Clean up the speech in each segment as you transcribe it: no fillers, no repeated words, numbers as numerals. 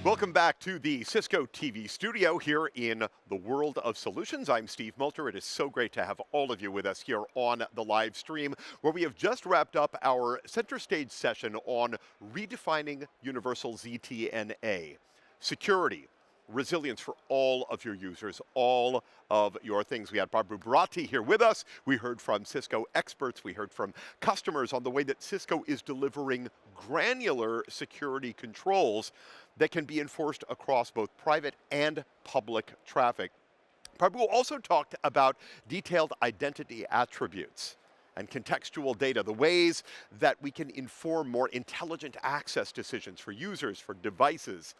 Welcome back to the Cisco TV studio here in the world of solutions. I'm Steve Moulter. It is so great to have all of you with us here on the live stream, where we have just wrapped up our center stage session on redefining Universal ZTNA. Security, resilience for all of your users, all of your things. We had Barbara Bratti here with us. We heard from Cisco experts. We heard from customers on the way that Cisco is delivering granular security controls that can be enforced across both private and public traffic. Prabhu also talked about detailed identity attributes and contextual data, the ways that we can inform more intelligent access decisions for users, for devices,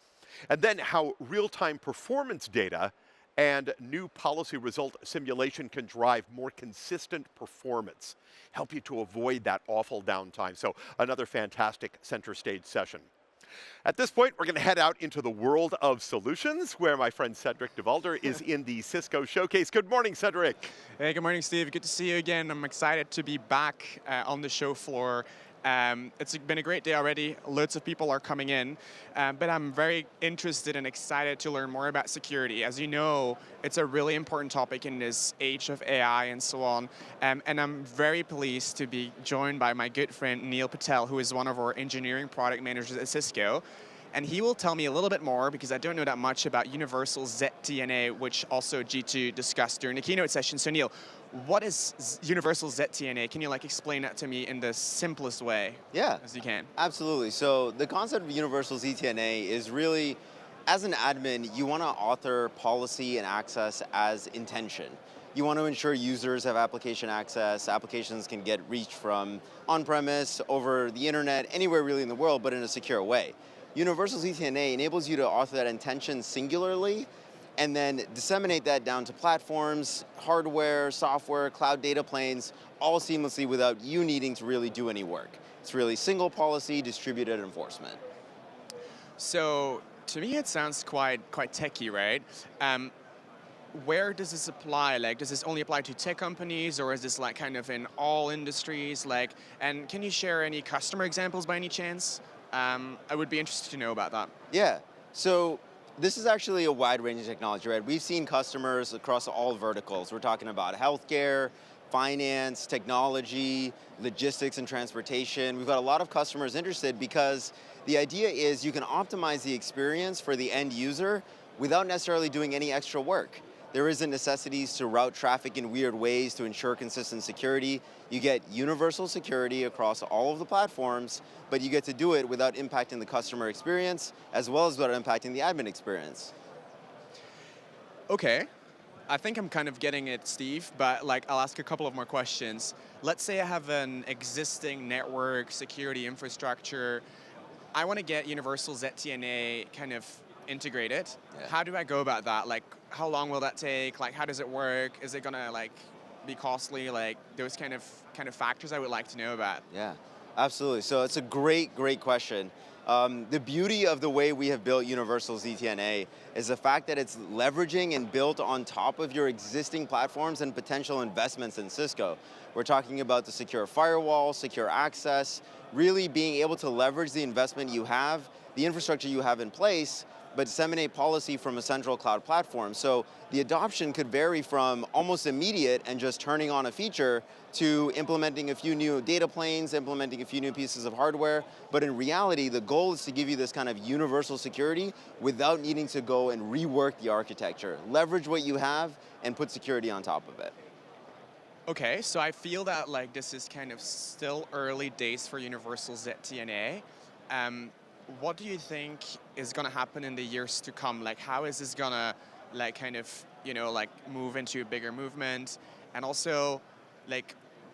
and then how real-time performance data and new policy result simulation can drive more consistent performance, help you to avoid that awful downtime. So another fantastic center stage session. At this point, we're going to head out into the world of solutions, where my friend Cedric DeValder is in the Cisco Showcase. Good morning, Cedric. Hey, good morning, Steve. Good to see you again. I'm excited to be back on the show floor. It's been a great day already. Loads of people are coming in, but I'm very interested and excited to learn more about security. As you know, it's a really important topic in this age of AI and so on. And I'm very pleased to be joined by my good friend Neil Patel, who is one of our engineering product managers at Cisco. And he will tell me a little bit more, because I don't know that much about Universal ZTNA, which also G2 discussed during the keynote session. So Neil, what is Universal ZTNA? Can you explain that to me in the simplest way as you can? Absolutely. So the concept of Universal ZTNA is really, as an admin, you want to author policy and access as intention. You want to ensure users have application access. Applications can get reached from on-premise, over the internet, anywhere really in the world, but in a secure way. Universal ZTNA enables you to author that intention singularly and then disseminate that down to platforms, hardware, software, cloud data planes, all seamlessly without you needing to really do any work. It's really single policy, distributed enforcement. So to me, it sounds quite techy, right? Where does this apply? Does this only apply to tech companies, or is this kind of in all industries? And can you share any customer examples by any chance? I would be interested to know about that. Yeah, so this is actually a wide-ranging technology, right? We've seen customers across all verticals. We're talking about healthcare, finance, technology, logistics and transportation. We've got a lot of customers interested because the idea is you can optimize the experience for the end user without necessarily doing any extra work. There isn't necessities to route traffic in weird ways to ensure consistent security. You get universal security across all of the platforms, but you get to do it without impacting the customer experience, as well as without impacting the admin experience. Okay. I think I'm kind of getting it, Steve, but I'll ask a couple of more questions. Let's say I have an existing network security infrastructure. I want to get Universal ZTNA kind of integrated. Yeah. How do I go about that? How long will that take? How does it work? Is it gonna be costly? Those kind of factors I would like to know about. Yeah, absolutely. So it's a great question. The beauty of the way we have built Universal ZTNA is the fact that it's leveraging and built on top of your existing platforms and potential investments in Cisco. We're talking about the secure firewall, secure access, really being able to leverage the investment you have, the infrastructure you have in place, but disseminate policy from a central cloud platform. So the adoption could vary from almost immediate and just turning on a feature to implementing a few new data planes, implementing a few new pieces of hardware. But in reality, the goal is to give you this kind of universal security without needing to go and rework the architecture. Leverage what you have and put security on top of it. Okay, so I feel that this is kind of still early days for Universal ZTNA. What do you think is going to happen in the years to come? How is this going to move into a bigger movement? And also,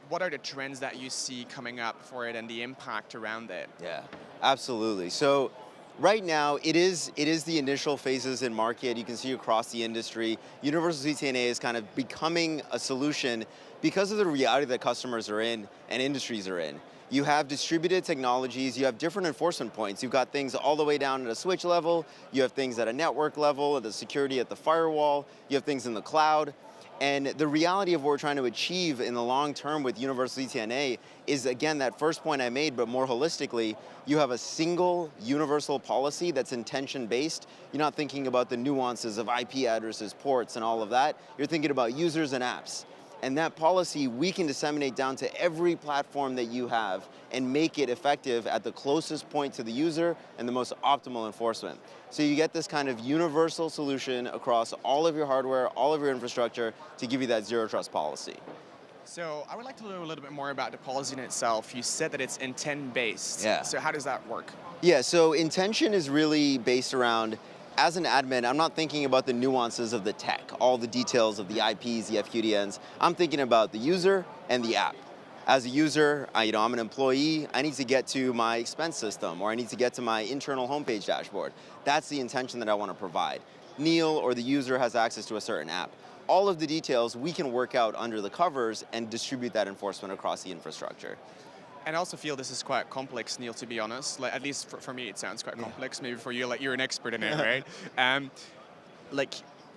what are the trends that you see coming up for it and the impact around it? Yeah, absolutely. So right now, it is the initial phases in market. You can see across the industry, Universal ZTNA is kind of becoming a solution because of the reality that customers are in and industries are in. You have distributed technologies, you have different enforcement points. You've got things all the way down at a switch level, you have things at a network level, at the security at the firewall, you have things in the cloud. And the reality of what we're trying to achieve in the long term with Universal ZTNA is, again, that first point I made, but more holistically, you have a single universal policy that's intention-based. You're not thinking about the nuances of IP addresses, ports, and all of that. You're thinking about users and apps. And that policy we can disseminate down to every platform that you have and make it effective at the closest point to the user and the most optimal enforcement. So you get this kind of universal solution across all of your hardware, all of your infrastructure to give you that zero trust policy. So I would like to know a little bit more about the policy in itself. You said that it's intent-based. Yeah. So how does that work? Yeah, so intention is really based around, as an admin, I'm not thinking about the nuances of the tech, all the details of the IPs, the FQDNs. I'm thinking about the user and the app. As a user, I'm an employee, I need to get to my expense system, or I need to get to my internal homepage dashboard. That's the intention that I want to provide. Neil or the user has access to a certain app. All of the details we can work out under the covers and distribute that enforcement across the infrastructure. And I also feel this is quite complex, Neil, to be honest. Like, at least for me, it sounds quite complex. Maybe for you, like you're an expert in it, right?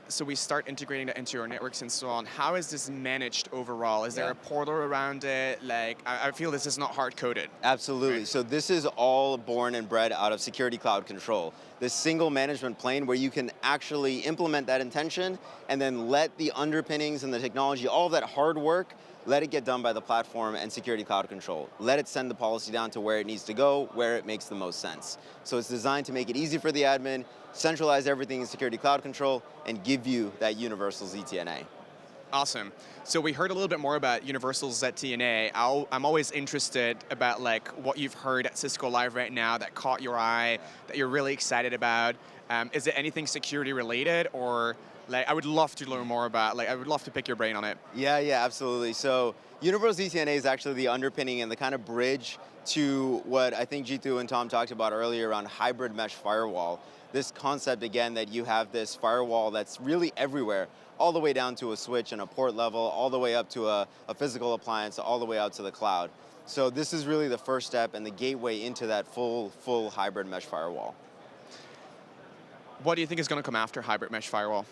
So we start integrating that into your networks and so on. How is this managed overall? Is there a portal around it? Like, I feel this is not hard-coded. Absolutely. Right? So this is all born and bred out of Security Cloud Control. This single management plane where you can actually implement that intention and then let the underpinnings and the technology, all of that hard work, let it get done by the platform and Security Cloud Control. Let it send the policy down to where it needs to go, where it makes the most sense. So it's designed to make it easy for the admin, centralize everything in Security Cloud Control, and give you that universal ZTNA. Awesome. So we heard a little bit more about Universal ZTNA. I'm always interested about like what you've heard at Cisco Live right now that caught your eye, that you're really excited about. Is it anything security related, or like I would love to learn more about, like I would love to pick your brain on it. Yeah, absolutely. So Universal ZTNA is actually the underpinning and the kind of bridge to what I think Jitu and Tom talked about earlier around hybrid mesh firewall. This concept, again, that you have this firewall that's really everywhere, all the way down to a switch and a port level, all the way up to a physical appliance, all the way out to the cloud. So this is really the first step and the gateway into that full hybrid mesh firewall. What do you think is going to come after hybrid mesh firewall?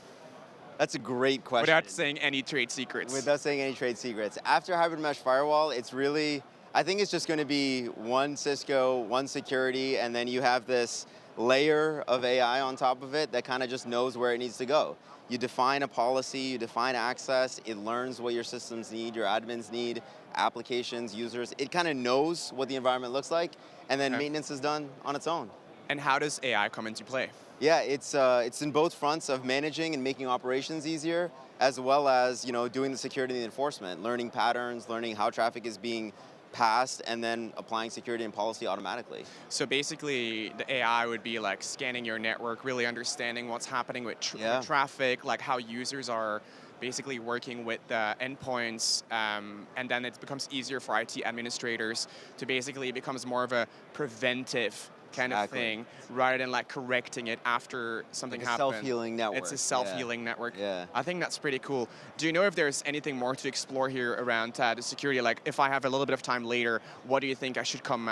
That's a great question. Without saying any trade secrets. Without saying any trade secrets. After hybrid mesh firewall, it's really, I think it's just going to be one Cisco, one security, and then you have this layer of AI on top of it that kind of just knows where it needs to go. You define a policy, you define access, it learns what your systems need, your admins need, applications, users. It kind of knows what the environment looks like, and then maintenance is done on its own. And how does AI come into play? Yeah, it's in both fronts of managing and making operations easier, as well as doing the security and the enforcement, learning patterns, learning how traffic is being passed, and then applying security and policy automatically. So basically, the AI would be like scanning your network, really understanding what's happening with traffic, like how users are basically working with the endpoints, and then it becomes easier for IT administrators to basically, it becomes more of a preventive kind of thing, rather than like correcting it after something like happened. Self-healing network. It's a self-healing network. Yeah. I think that's pretty cool. Do you know if there's anything more to explore here around the security? Like, if I have a little bit of time later, what do you think I should come?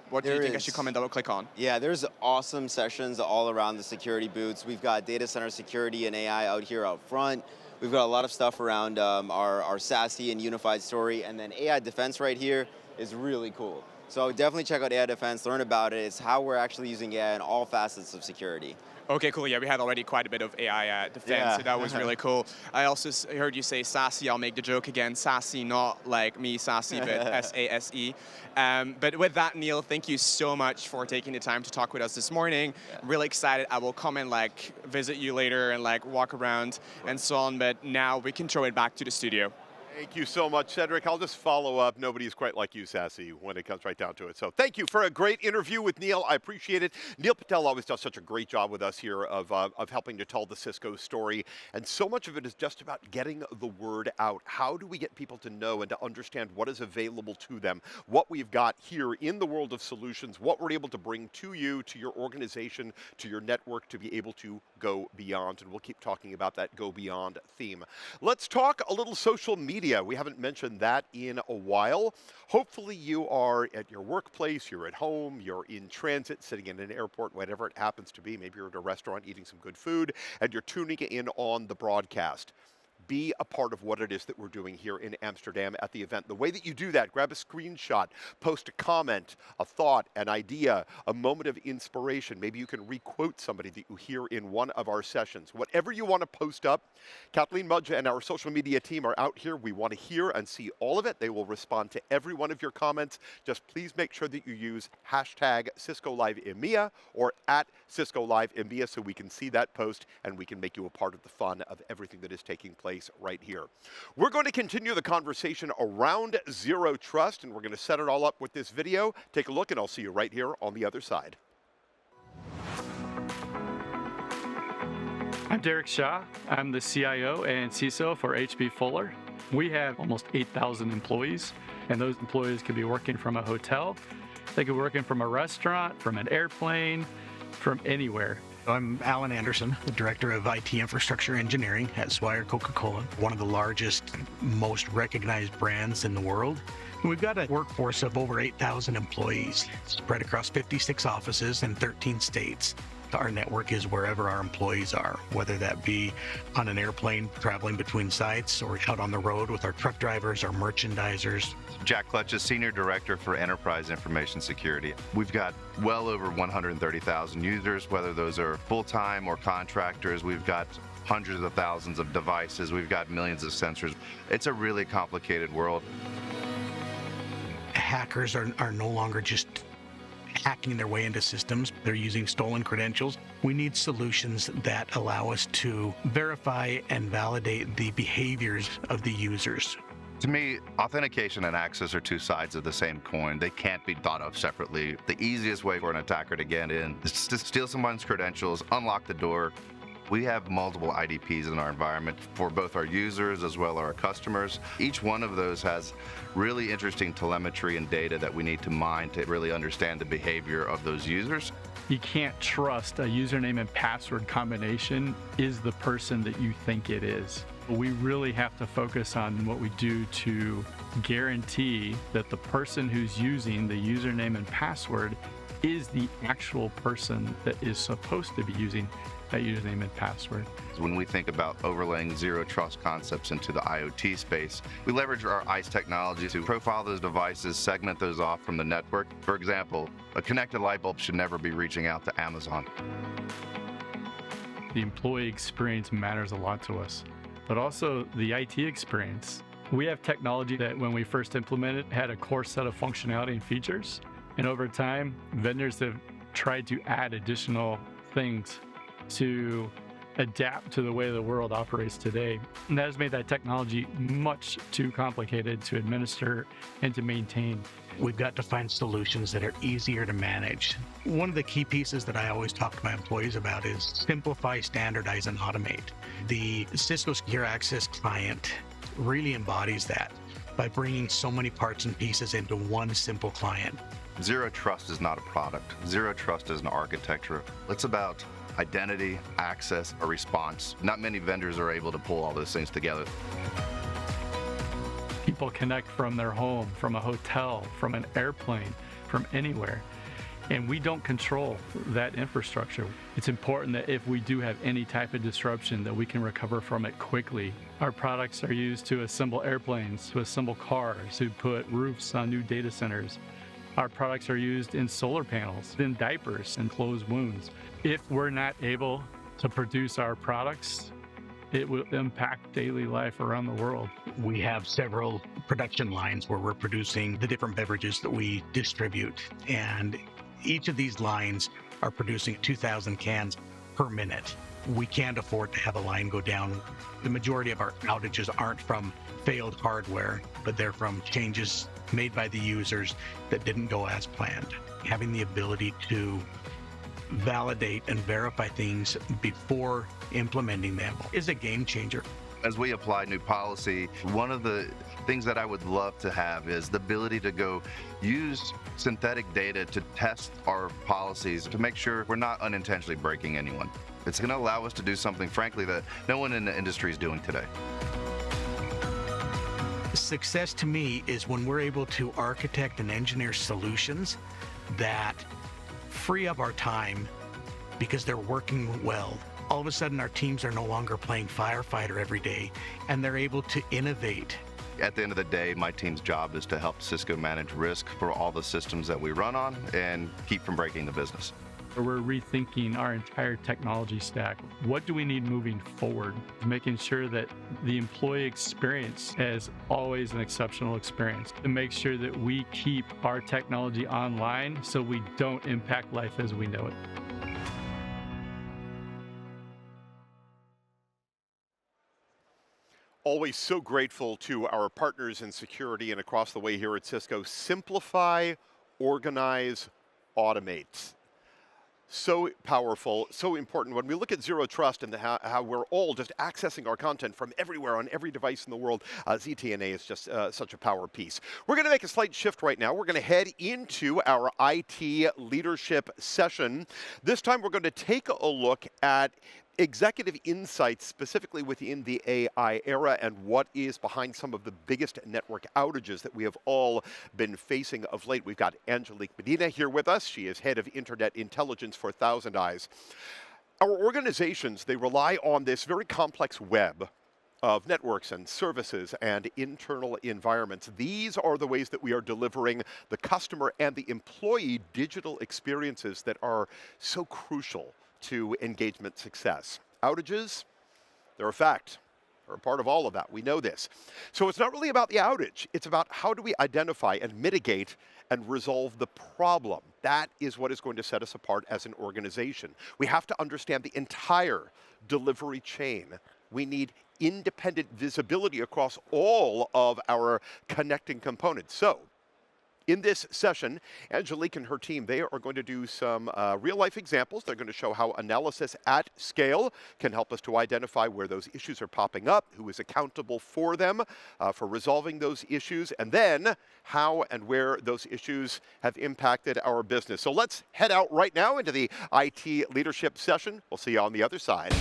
What do you think I should come and double click on? Yeah, there's awesome sessions all around the security booths. We've got data center security and AI out here out front. We've got a lot of stuff around our SASE and unified story, and then AI defense right here is really cool. So definitely check out AI Defense, learn about it. It's how we're actually using AI in all facets of security. Okay, cool. Yeah, we had already quite a bit of AI defense, so that was really cool. I also heard you say SASE. I'll make the joke again. SASE, not like me, SASE, but S-A-S-E. But with that, Neil, thank you so much for taking the time to talk with us this morning. Really excited. I will come and like visit you later and like walk around and so on. But now we can throw it back to the studio. Thank you so much, Cedric. I'll just follow up. Nobody's quite like you, Sassy, when it comes right down to it. So thank you for a great interview with Neil. I appreciate it. Neil Patel always does such a great job with us here of helping to tell the Cisco story. And so much of it is just about getting the word out. How do we get people to know and to understand what is available to them, what we've got here in the world of solutions, what we're able to bring to you, to your organization, to your network, to be able to go beyond. And we'll keep talking about that go beyond theme. Let's talk a little social media. We haven't mentioned that in a while. Hopefully you are at your workplace, you're at home, you're in transit, sitting in an airport, whatever it happens to be. Maybe you're at a restaurant eating some good food, and you're tuning in on the broadcast. be a part of what it is that we're doing here in Amsterdam at the event. The way that you do that, grab a screenshot, post a comment, a thought, an idea, a moment of inspiration. Maybe you can re-quote somebody that you hear in one of our sessions. Whatever you want to post up, Kathleen Mudge and our social media team are out here. We want to hear and see all of it. They will respond to every one of your comments. Just please make sure that you use hashtag Cisco Live EMEA or at Cisco Live EMEA so we can see that post and we can make you a part of the fun of everything that is taking place right here. We're going to continue the conversation around Zero Trust, and we're going to set it all up with this video. Take a look, and I'll see you right here on the other side. I'm Derek Shaw. I'm the CIO and CISO for H.B. Fuller. We have almost 8,000 employees, and those employees could be working from a hotel. They could be working from a restaurant, from an airplane, from anywhere. I'm Alan Anderson, the Director of IT Infrastructure Engineering at Swire Coca-Cola, one of the largest, most recognized brands in the world. We've got a workforce of over 8,000 employees spread across 56 offices in 13 states. Our network is wherever our employees are, whether that be on an airplane traveling between sites or out on the road with our truck drivers, our merchandisers. Jack Clutch is Senior Director for Enterprise Information Security. We've got well over 130,000 users, whether those are full-time or contractors. We've got hundreds of thousands of devices. We've got millions of sensors. It's a really complicated world. Hackers are no longer just hacking their way into systems. They're using stolen credentials. We need solutions that allow us to verify and validate the behaviors of the users. To me, authentication and access are two sides of the same coin. They can't be thought of separately. The easiest way for an attacker to get in is to steal someone's credentials, unlock the door. We have multiple IDPs in our environment for both our users as well as our customers. Each one of those has really interesting telemetry and data that we need to mine to really understand the behavior of those users. You can't trust a username and password combination is the person that you think it is. We really have to focus on what we do to guarantee that the person who's using the username and password is the actual person that is supposed to be using that username and password. When we think about overlaying zero trust concepts into the IoT space, we leverage our ICE technology to profile those devices, segment those off from the network. For example, a connected light bulb should never be reaching out to Amazon. The employee experience matters a lot to us, but also the IT experience. We have technology that when we first implemented had a core set of functionality and features, and over time, vendors have tried to add additional things to adapt to the way the world operates today. And that has made that technology much too complicated to administer and to maintain. We've got to find solutions that are easier to manage. One of the key pieces that I always talk to my employees about is simplify, standardize, and automate. The Cisco Secure Access client really embodies that by bringing so many parts and pieces into one simple client. Zero trust is not a product. Zero trust is an architecture. It's about identity, access, a response. Not many vendors are able to pull all those things together. People connect from their home, from a hotel, from an airplane, from anywhere. And we don't control that infrastructure. It's important that if we do have any type of disruption, that we can recover from it quickly. Our products are used to assemble airplanes, to assemble cars, to put roofs on new data centers. Our products are used in solar panels, in diapers, and close wounds. If we're not able to produce our products, it will impact daily life around the world. We have several production lines where we're producing the different beverages that we distribute. And each of these lines are producing 2,000 cans per minute. We can't afford to have a line go down. The majority of our outages aren't from failed hardware, but they're from changes made by the users that didn't go as planned. Having the ability to validate and verify things before implementing them is a game changer. As we apply new policy, one of the things that I would love to have is the ability to go use synthetic data to test our policies to make sure we're not unintentionally breaking anyone. It's going to allow us to do something, frankly, that no one in the industry is doing today. Success to me is when we're able to architect and engineer solutions that free up our time because they're working well all of a sudden our teams are no longer playing firefighter every day, and they're able to innovate. At the end of the day, my team's job is to help Cisco manage risk for all the systems that we run on and keep from breaking the business. We're rethinking our entire technology stack. What do we need moving forward? Making sure that the employee experience is always an exceptional experience. To make sure that we keep our technology online so we don't impact life as we know it. Always so grateful to our partners in security and across the way here at Cisco. Simplify, organize, automate. So powerful, so important. When we look at Zero Trust and how we're all just accessing our content from everywhere on every device in the world, ZTNA is just such a power piece. We're going to make a slight shift right now. We're going to head into our IT leadership session. This time we're going to take a look at executive insights specifically within the AI era and what is behind some of the biggest network outages that we have all been facing of late. We've got Angelique Medina here with us. She is head of Internet Intelligence for Thousand Eyes. Our organizations, they rely on this very complex web of networks and services and internal environments. These are the ways that we are delivering the customer and the employee digital experiences that are so crucial to engagement success. Outages, they're a fact. They're a part of all of that. We know this. So it's not really about the outage. It's about how do we identify and mitigate and resolve the problem. That is what is going to set us apart as an organization. We have to understand the entire delivery chain. We need independent visibility across all of our connecting components. So, in this session, Angelique and her team, they are going to do some real-life examples. They're going to show how analysis at scale can help us to identify where those issues are popping up, who is accountable for them, for resolving those issues, and then how and where those issues have impacted our business. So let's head out right now into the IT leadership session. We'll see you on the other side.